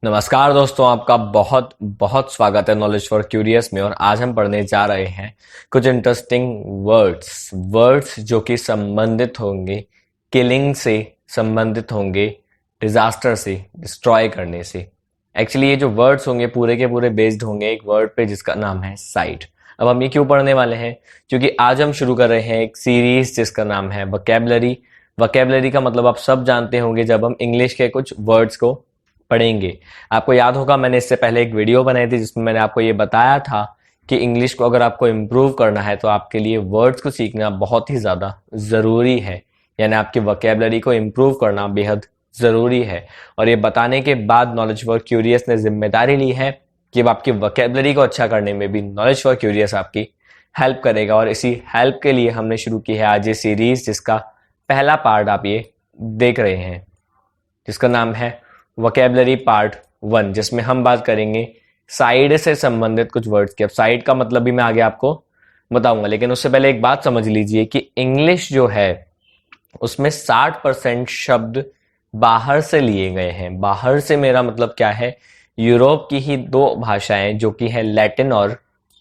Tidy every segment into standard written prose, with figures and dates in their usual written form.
नमस्कार दोस्तों, आपका बहुत बहुत स्वागत है नॉलेज फॉर क्यूरियस में। और आज हम पढ़ने जा रहे हैं कुछ इंटरेस्टिंग वर्ड्स जो कि संबंधित होंगे किलिंग से, संबंधित होंगे डिजास्टर से, डिस्ट्रॉय करने से। एक्चुअली ये जो वर्ड्स होंगे पूरे के पूरे बेस्ड होंगे एक वर्ड पे जिसका नाम है साइट। अब हम ये क्यों पढ़ने वाले हैं? क्योंकि आज हम शुरू कर रहे हैं एक सीरीज जिसका नाम है वोकैबुलरी। वोकैबुलरी का मतलब आप सब जानते होंगे जब हम इंग्लिश के कुछ वर्ड्स को पढ़ेंगे। आपको याद होगा मैंने इससे पहले एक वीडियो बनाई थी जिसमें मैंने आपको ये बताया था कि इंग्लिश को अगर आपको इम्प्रूव करना है तो आपके लिए वर्ड्स को सीखना बहुत ही ज़्यादा ज़रूरी है, यानी आपकी वोकैबुलरी को इम्प्रूव करना बेहद ज़रूरी है। और ये बताने के बाद नॉलेज फॉर क्यूरियस ने जिम्मेदारी ली है कि अब आपकी वोकैबुलरी को अच्छा करने में भी नॉलेज फॉर क्यूरियस आपकी हेल्प करेगा। और इसी हेल्प के लिए हमने शुरू की है आज ये सीरीज जिसका पहला पार्ट आप ये देख रहे हैं, जिसका नाम है वोकैबुलरी पार्ट 1, जिसमें हम बात करेंगे साइड से संबंधित कुछ वर्ड्स की। अब साइड का मतलब भी मैं आगे आपको बताऊंगा, लेकिन उससे पहले एक बात समझ लीजिए कि इंग्लिश जो है उसमें 60% शब्द बाहर से लिए गए हैं। बाहर से मेरा मतलब क्या है? यूरोप की ही दो भाषाएं जो कि है लैटिन और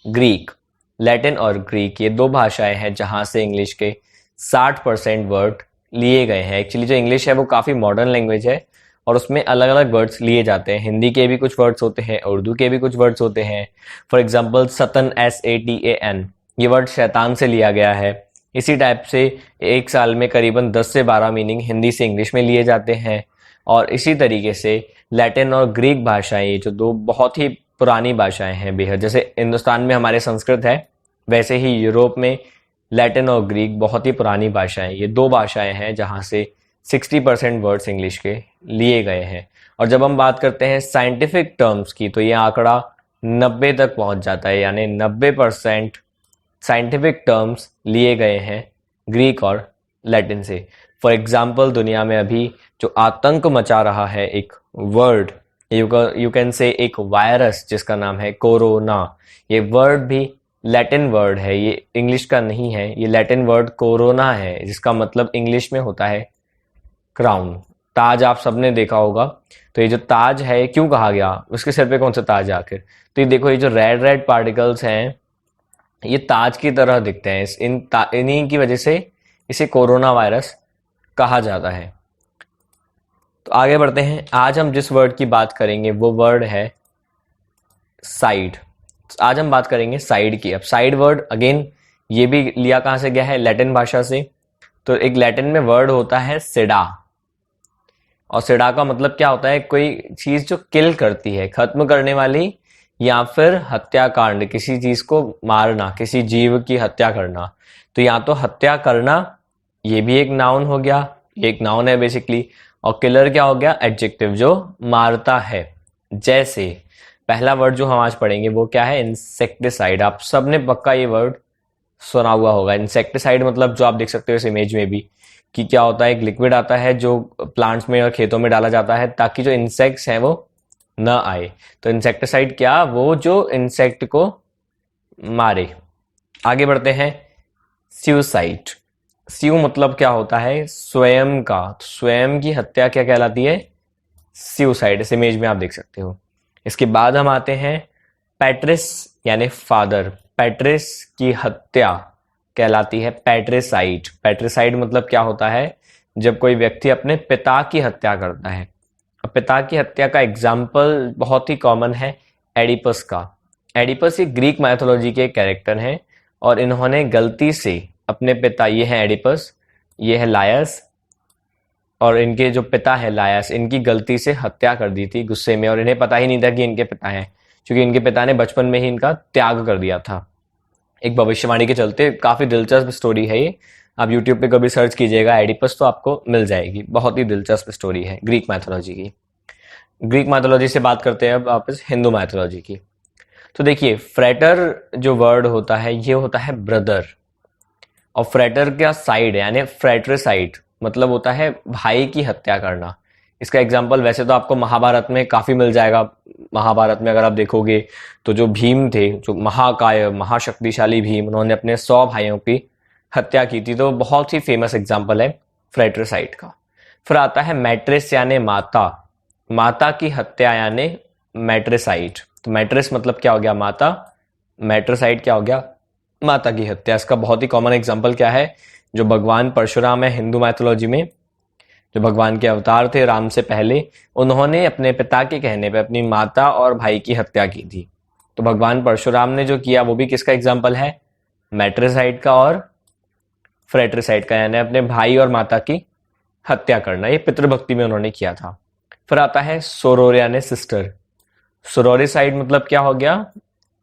ग्रीक। लैटिन और ग्रीक ये दो भाषाएं हैं जहां से इंग्लिश के 60% वर्ड लिए गए हैं। एक्चुअली जो इंग्लिश है वो काफ़ी मॉडर्न लैंग्वेज है और उसमें अलग अलग वर्ड्स लिए जाते हैं। हिंदी के भी कुछ वर्ड्स होते हैं, उर्दू के भी कुछ वर्ड्स होते हैं। फॉर एग्जाम्पल सतन, SATAN, ये वर्ड शैतान से लिया गया है। इसी टाइप से एक साल में करीबन 10 से 12 मीनिंग हिंदी से इंग्लिश में लिए जाते हैं। और इसी तरीके से लैटिन और ग्रीक भाषाएं, ये जो दो बहुत ही पुरानी भाषाएं हैं बेहद, जैसे हिंदुस्तान में हमारे संस्कृत है वैसे ही यूरोप में लैटिन और ग्रीक बहुत ही पुरानी भाषाएं। ये दो भाषाएं हैं जहां से 60% वर्ड्स इंग्लिश के लिए गए हैं। और जब हम बात करते हैं साइंटिफिक टर्म्स की तो ये आंकड़ा 90 तक पहुंच जाता है, यानी 90% साइंटिफिक टर्म्स लिए गए हैं ग्रीक और लैटिन से। फॉर एग्जाम्पल दुनिया में अभी जो आतंक मचा रहा है एक वर्ड, यू कैन से एक वायरस जिसका नाम है कोरोना, ये वर्ड भी लैटिन वर्ड है, ये इंग्लिश का नहीं है। ये लैटिन वर्ड कोरोना है जिसका मतलब इंग्लिश में होता है क्राउन। ताज आप सबने देखा होगा, तो ये जो ताज है क्यों कहा गया? उसके सिर पे कौन सा ताज है आखिर? तो ये देखो, ये जो रेड रेड पार्टिकल्स हैं ये ताज की तरह दिखते हैं। इन्हीं की वजह से इसे कोरोना वायरस कहा जाता है। तो आगे बढ़ते हैं। आज हम जिस वर्ड की बात करेंगे वो वर्ड है साइड। आज हम बात करेंगे साइड की। अब साइड वर्ड अगेन ये भी लिया कहाँ से गया है? लैटिन भाषा से। तो एक लैटिन में वर्ड होता है सिडा, और सिडा का मतलब क्या होता है? कोई चीज जो किल करती है, खत्म करने वाली, या फिर हत्याकांड, किसी चीज को मारना, किसी जीव की हत्या करना। तो या तो हत्या करना, ये भी एक नाउन हो गया, एक नाउन है बेसिकली। और किलर क्या हो गया? एडजेक्टिव, जो मारता है। जैसे पहला वर्ड जो हम आज पढ़ेंगे वो क्या है? इंसेक्टिसाइड। आप सबने पक्का ये वर्ड सुना हुआ होगा। इंसेक्टिसाइड मतलब जो आप देख सकते हो इस इमेज में भी कि क्या होता है, एक लिक्विड आता है जो प्लांट्स में और खेतों में डाला जाता है ताकि जो इंसेक्ट्स हैं वो न आए। तो इंसेक्टिसाइड क्या? वो जो इंसेक्ट को मारे। आगे बढ़ते हैं। सुसाइड। स्यू मतलब क्या होता है? स्वयं का। स्वयं की हत्या क्या कहलाती है? सुसाइड। इस इमेज में आप देख सकते हो। इसके बाद हम आते हैं पैट्रिस, यानी फादर। पैट्रिस की हत्या कहलाती है पैट्रिसाइड। पैट्रिसाइड मतलब क्या होता है? जब कोई व्यक्ति अपने पिता की हत्या करता है। अब पिता की हत्या का एग्जाम्पल बहुत ही कॉमन है एडिपस का। एडिपस ये ग्रीक माइथोलॉजी के कैरेक्टर हैं और इन्होंने गलती से अपने पिता, ये है एडिपस, ये है लायस, और इनके जो पिता है लायस, इनकी गलती से हत्या कर दी थी गुस्से में, और इन्हें पता ही नहीं था कि इनके पिता हैं, क्योंकि इनके पिता ने बचपन में ही इनका त्याग कर दिया था एक भविष्यवाणी के चलते। काफी दिलचस्प स्टोरी है ये। आप यूट्यूब पे कभी सर्च कीजिएगा एडिपस तो आपको मिल जाएगी। बहुत ही दिलचस्प स्टोरी है ग्रीक मैथोलॉजी की। ग्रीक मैथोलॉजी से बात करते हैं अब वापस हिंदू मैथोलॉजी की। तो देखिए, फ्रेटर जो वर्ड होता है ये होता है ब्रदर, और फ्रेटर का साइड यानी फ्रेट्रिसाइड मतलब होता है भाई की हत्या करना। इसका एग्जाम्पल वैसे तो आपको महाभारत में काफी मिल जाएगा। महाभारत में अगर आप देखोगे तो जो भीम थे, जो महाकाय महाशक्तिशाली भीम, उन्होंने अपने 100 भाइयों की हत्या की थी। तो बहुत ही फेमस एग्जाम्पल है फ्रेट्रिसाइड का। फिर आता है मैट्रिस यानी माता। माता की हत्या यानी मैट्रिसाइड। तो मैट्रिस मतलब क्या हो गया, माता, मैट्रिसाइड क्या हो गया, माता की हत्या। इसका बहुत ही कॉमन एग्जांपल क्या है, जो भगवान परशुराम है हिंदू मैथोलॉजी में, जो भगवान के अवतार थे राम से पहले, उन्होंने अपने पिता के कहने पे अपनी माता और भाई की हत्या की थी। तो भगवान परशुराम ने जो किया वो भी किसका एग्जाम्पल है, मैट्रिसाइड का और फ्रेट्रिसाइड का, यानी अपने भाई और माता की हत्या करना। ये पितृभक्ति में उन्होंने किया था। फिर आता है सोरोर यानी सिस्टर। सोरोरिसाइड मतलब क्या हो गया,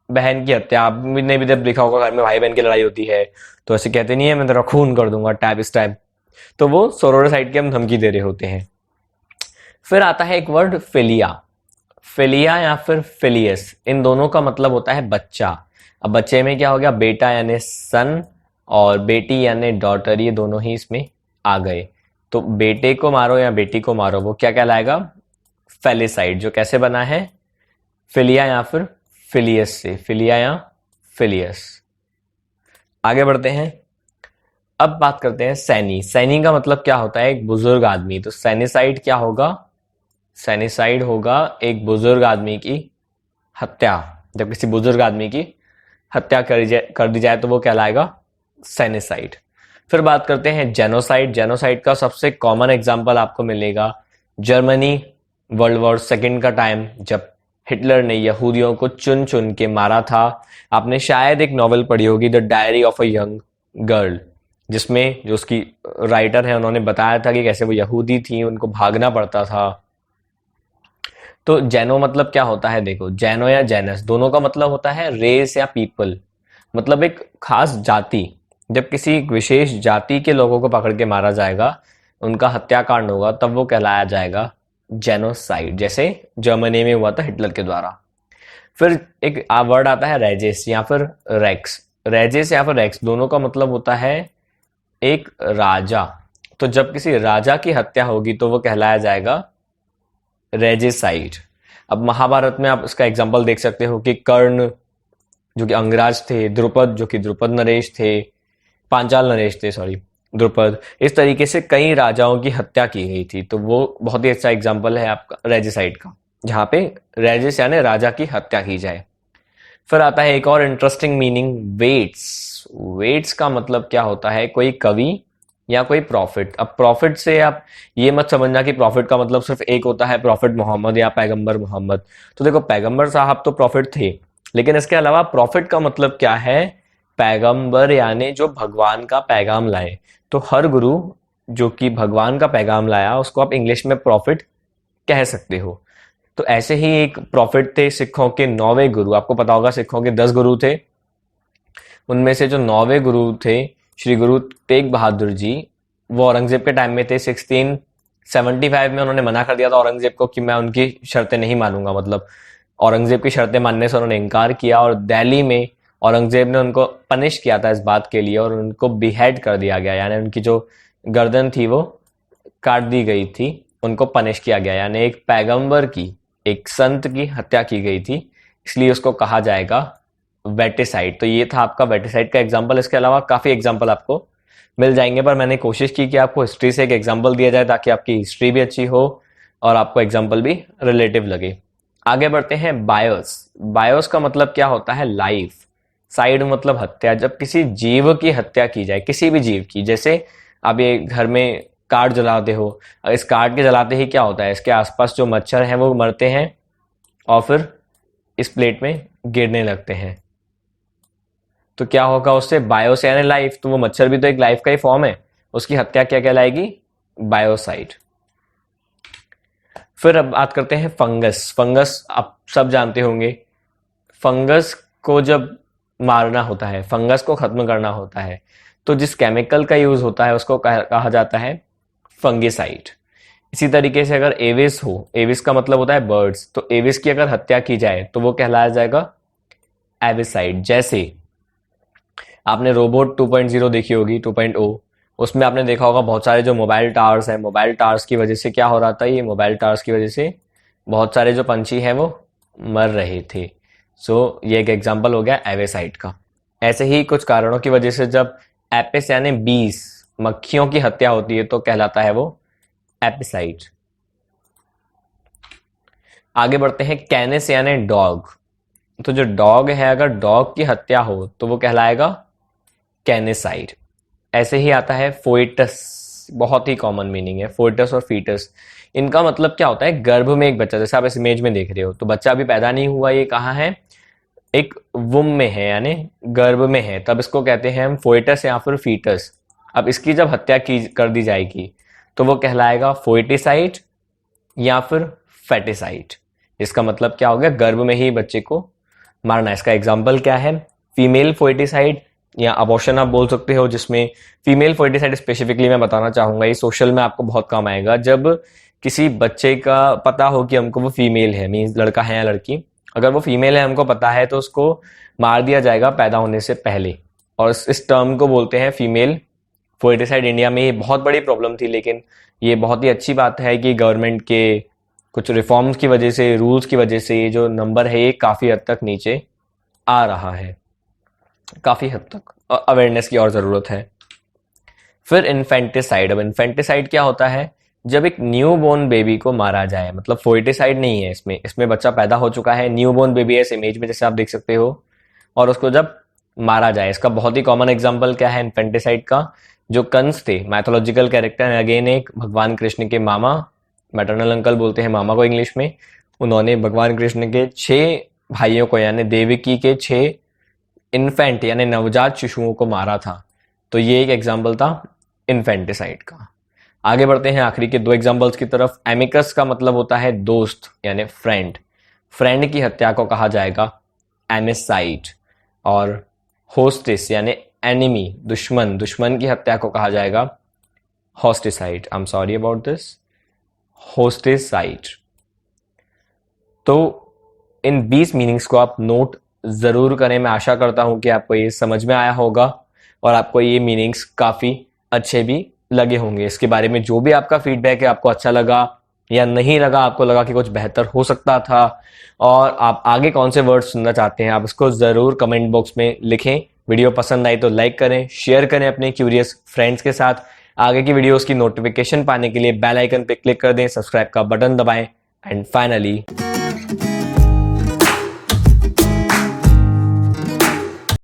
बहन की हत्या। आपने भी जब देखा होगा घर में भाई बहन की लड़ाई होती है तो ऐसे कहते नहीं है मैं तेरा खून कर दूंगा टैप इस टाइप, तो वो सोरोरिसाइड की हम धमकी दे रहे होते हैं। फिर आता है एक वर्ड फिलिया। फिलिया या फिर फिलियस, इन दोनों का मतलब होता है बच्चा। अब बच्चे में क्या हो गया, बेटा यानी सन और बेटी यानी डॉटर, ये दोनों ही इसमें आ गए। तो बेटे को मारो या बेटी को मारो वो क्या कहलाएगा, फेलिसाइड। जो कैसे बना है, फिलिया या फिर फिलियस से, फिलिया या फिलियस। आगे बढ़ते हैं। अब बात करते हैं सैनी। सैनी का मतलब क्या होता है, एक बुजुर्ग आदमी। तो सैनिसाइड क्या होगा, सैनिसाइड होगा एक बुजुर्ग आदमी की हत्या। जब किसी बुजुर्ग आदमी की हत्या कर दी जाए तो वो कहलाएगा सैनिसाइड। फिर बात करते हैं जेनोसाइड। जेनोसाइड का सबसे कॉमन एग्जांपल आपको मिलेगा जर्मनी वर्ल्ड वॉर सेकेंड का टाइम, जब हिटलर ने यहूदियों को चुन चुन के मारा था। आपने शायद एक नॉवेल पढ़ी होगी the diary of a young girl, जिसमें जो उसकी राइटर है उन्होंने बताया था कि कैसे वो यहूदी थी, उनको भागना पड़ता था। तो जैनो मतलब क्या होता है, देखो जैनो या जैनस दोनों का मतलब होता है रेस या पीपल, मतलब एक खास जाति। जब किसी विशेष जाति के लोगों को पकड़ के मारा जाएगा, उनका हत्याकांड होगा, तब वो कहलाया जाएगा जेनोसाइड, जैसे जर्मनी में हुआ था हिटलर के द्वारा। फिर एक वर्ड आता है रेजिस या फिर रेक्स। रेजिस या फिर रेक्स दोनों का मतलब होता है एक राजा। तो जब किसी राजा की हत्या होगी तो वो कहलाया जाएगा रेजिसाइड। अब महाभारत में आप इसका एग्जाम्पल देख सकते हो कि कर्ण जो कि अंगराज थे, द्रुपद जो कि द्रुपद नरेश थे, पांचाल नरेश थे सॉरी, द्रुपद, इस तरीके से कई राजाओं की हत्या की गई थी। तो वो बहुत ही अच्छा एग्जाम्पल है आपका रेजिसाइड का, जहां पे रेजिस यानी राजा की हत्या की जाए। फिर आता है एक और इंटरेस्टिंग मीनिंग, वेट्स। वेट्स का मतलब क्या होता है, कोई कवि या कोई प्रॉफिट। अब प्रॉफिट से आप ये मत समझना कि प्रॉफिट का मतलब सिर्फ एक होता है, प्रॉफिट मोहम्मद या पैगंबर मोहम्मद। तो देखो पैगंबर साहब तो प्रॉफिट थे, लेकिन इसके अलावा प्रॉफिट का मतलब क्या है, पैगंबर यानी जो भगवान का पैगाम लाए। तो हर गुरु जो कि भगवान का पैगाम लाया उसको आप इंग्लिश में प्रॉफिट कह सकते हो। तो ऐसे ही एक प्रॉफिट थे सिखों के 9वें गुरु। आपको पता होगा सिखों के 10 गुरु थे, उनमें से जो 9वें गुरु थे श्री गुरु तेग बहादुर जी, वो औरंगजेब के टाइम में थे। 1675 में उन्होंने मना कर दिया था औरंगजेब को कि मैं उनकी शर्तें नहीं मानूंगा, मतलब औरंगजेब की शर्तें मानने से उन्होंने इनकार किया, और दिल्ली में औरंगजेब ने उनको पनिश किया था इस बात के लिए, और उनको बिहेड कर दिया गया, यानी उनकी जो गर्दन थी वो काट दी गई थी, उनको पनिश किया गया, यानी एक पैगंबर की, एक संत की हत्या की गई थी, इसलिए उसको कहा जाएगा वेटिसाइड। तो ये था आपका वेटिसाइड का एग्जाम्पल। इसके अलावा काफी एग्जाम्पल आपको मिल जाएंगे, पर मैंने कोशिश की कि आपको हिस्ट्री से एक एग्जाम्पल दिया जाए ताकि आपकी हिस्ट्री भी अच्छी हो और आपको एग्जाम्पल भी रिलेटिव लगे। आगे बढ़ते हैं बायोस। बायोस का मतलब क्या होता है, लाइफ। साइड मतलब हत्या। जब किसी जीव की हत्या की जाए, किसी भी जीव की, जैसे आप ये घर में काठ जलाते हो, इस काठ के जलाते ही क्या होता है, इसके आसपास जो मच्छर हैं वो मरते हैं और फिर इस प्लेट में गिरने लगते हैं। तो क्या होगा उससे, बायोस यानी लाइफ, तो वो मच्छर भी तो एक लाइफ का ही फॉर्म है, उसकी हत्या क्या कहलाएगी, बायोसाइड। फिर अब बात करते हैं फंगस। फंगस आप सब जानते होंगे, फंगस को जब मारना होता है, फंगस को खत्म करना होता है, तो जिस केमिकल का यूज होता है उसको कहा जाता है फंगिसाइड। इसी तरीके से अगर एविस हो, एविस का मतलब होता है बर्ड्स, तो एविस की अगर हत्या की जाए तो वो कहलाया जाएगा एविसाइड। जैसे आपने रोबोट 2.0 देखी होगी, 2.0, उसमें आपने देखा होगा बहुत सारे जो मोबाइल टावर्स हैं, मोबाइल टावर्स की वजह से क्या हो रहा था, ये मोबाइल टावर्स की वजह से बहुत सारे जो पंछी हैं वो मर रहे थे। सो ये एक एग्जांपल हो गया एविसाइड का। ऐसे ही कुछ कारणों की वजह से जब एपिस यानी बीस, मक्खियों की हत्या होती है तो कहलाता है वो एपिसाइड। आगे बढ़ते हैं, कैनिस यानी डॉग। तो जो डॉग है, अगर डॉग की हत्या हो तो वो कहलाएगा कैनिसाइड। ऐसे ही आता है फोइटस, बहुत ही कॉमन मीनिंग है फोइटस और फीटस। इनका मतलब क्या होता है, गर्भ में एक बच्चा, जैसे आप इस इमेज में देख रहे हो, तो बच्चा अभी पैदा नहीं हुआ, ये कहाँ है, एक वुम में है यानी गर्भ में है, तब इसको कहते हैं हम फोइटस या फिर फीटस। अब इसकी जब हत्या की कर दी जाएगी तो वो कहलाएगा फोइटिसाइड या फिर फेटिसाइड। इसका मतलब क्या हो गया, गर्भ में ही बच्चे को मारना। इसका एग्जाम्पल क्या है, फीमेल फोइटिसाइड या अबॉर्शन आप बोल सकते हो, जिसमें फीमेल फोइटिसाइड स्पेसिफिकली मैं बताना चाहूंगा, ये सोशल में आपको बहुत काम आएगा। जब किसी बच्चे का पता हो कि हमको वो फीमेल है, मीन्स लड़का है या लड़की, अगर वो फीमेल है हमको पता है, तो उसको मार दिया जाएगा पैदा होने से पहले। और इस टर्म को बोलते हैं फीमेल फोइटिसाइड। इंडिया में ये बहुत बड़ी प्रॉब्लम थी, लेकिन ये बहुत ही अच्छी बात है कि गवर्नमेंट के कुछ रिफॉर्म्स की वजह से, रूल्स की वजह से ये जो नंबर है ये काफ़ी हद तक नीचे आ रहा है, काफ़ी हद तक अवेयरनेस की और ज़रूरत है। फिर इन्फेंटिसाइड। अब इन्फेंटिसाइड क्या होता है, जब एक न्यू बोर्न बेबी को मारा जाए, मतलब फोइटिसाइड नहीं है इसमें, इसमें बच्चा पैदा हो चुका है, न्यू बोर्न बेबी है इस इमेज में जैसे आप देख सकते हो, और उसको जब मारा जाए। इसका बहुत ही कॉमन एग्जाम्पल क्या है इन्फेंटिसाइड का, जो कंस थे मैथोलॉजिकल कैरेक्टर है, अगेन एक भगवान कृष्ण के मामा, मैटरनल अंकल बोलते हैं मामा को इंग्लिश में, उन्होंने भगवान कृष्ण के 6 भाइयों को यानी देवकी के 6 इन्फेंट यानी नवजात शिशुओं को मारा था। तो ये एक एग्जाम्पल था इन्फेंटिसाइड का। आगे बढ़ते हैं आखिरी के 2 एग्जाम्पल्स की तरफ। एमिकस का मतलब होता है दोस्त यानी फ्रेंड, फ्रेंड की हत्या को कहा जाएगा एमिसाइड। और होस्टिस यानी एनिमी, दुश्मन, दुश्मन की हत्या को कहा जाएगा hosticide. I am sorry about this, hosticide. तो इन 20 मीनिंग्स को आप नोट जरूर करें। मैं आशा करता हूं कि आपको ये समझ में आया होगा और आपको ये मीनिंग्स काफी अच्छे भी लगे होंगे। इसके बारे में जो भी आपका फीडबैक है, आपको अच्छा लगा या नहीं लगा, आपको लगा कि कुछ बेहतर हो सकता था, और आप आगे कौन से वर्ड सुनना चाहते हैं, आप इसको जरूर कमेंट बॉक्स में लिखें। वीडियो पसंद आई तो लाइक करें, शेयर करें अपने क्यूरियस फ्रेंड्स के साथ। आगे की वीडियोस की नोटिफिकेशन पाने के लिए बेल आइकन पे क्लिक कर दें, सब्सक्राइब का बटन दबाएं, एंड फाइनली